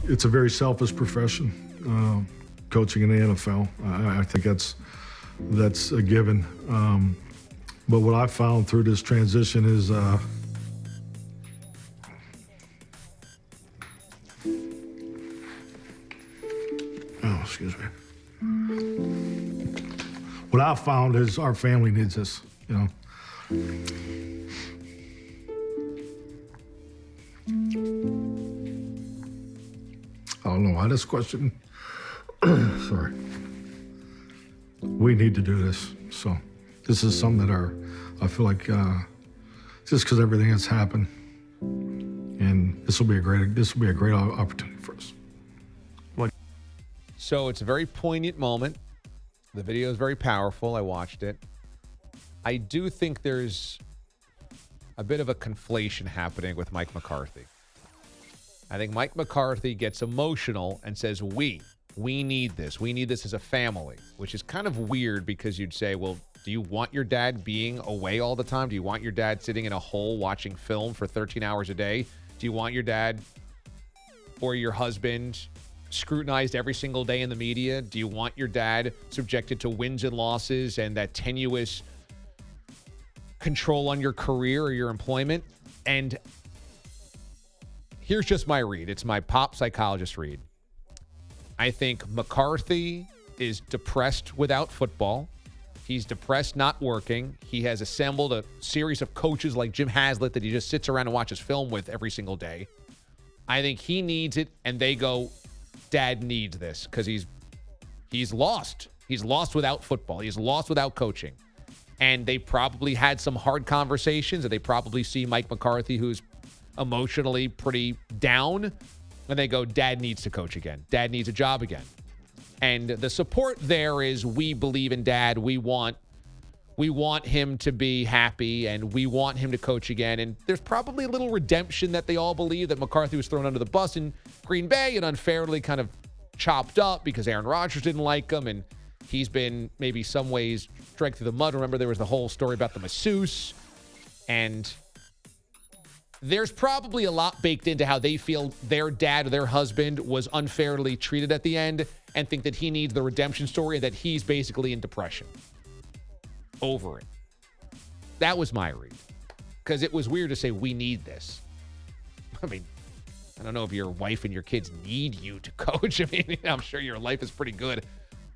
it's a very selfish profession, coaching in the NFL. I think that's a given. But what I found through this transition is excuse me. What I found is our family needs this, you know. I don't know why this question. Sorry. We need to do this. So this is something that I feel like just because everything has happened, and this will be a great opportunity for us. So it's a very poignant moment. The video is very powerful. I watched it. I do think there's a bit of a conflation happening with Mike McCarthy. I think Mike McCarthy gets emotional and says, we need this. We need this as a family, which is kind of weird because you'd say, well, do you want your dad being away all the time? Do you want your dad sitting in a hole watching film for 13 hours a day? Do you want your dad or your husband scrutinized every single day in the media? Do you want your dad subjected to wins and losses and that tenuous control on your career or your employment? And here's just my read. It's my pop psychologist read. I think McCarthy is depressed without football. He's depressed not working. He has assembled a series of coaches like Jim Haslett that he just sits around and watches film with every single day. I think he needs it, and they go, Dad needs this because he's lost. He's lost without football. He's lost without coaching. And they probably had some hard conversations, and they probably see Mike McCarthy, who's emotionally pretty down, and they go, Dad needs to coach again. Dad needs a job again. And the support there is, we believe in Dad. We want him to be happy, and we want him to coach again. And there's probably a little redemption that they all believe that McCarthy was thrown under the bus in Green Bay and unfairly kind of chopped up because Aaron Rodgers didn't like him, and he's been maybe some ways dragged through the mud. Remember, there was the whole story about the masseuse, and there's probably a lot baked into how they feel their dad or their husband was unfairly treated at the end, and think that he needs the redemption story and that he's basically in depression over it. That was my read. Because it was weird to say, we need this. I mean, I don't know if your wife and your kids need you to coach. I mean, I'm sure your life is pretty good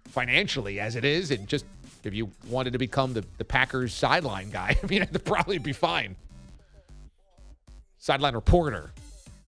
financially as it is. And just if you wanted to become the Packers sideline guy, I mean, it'd probably be fine. Sideline reporter.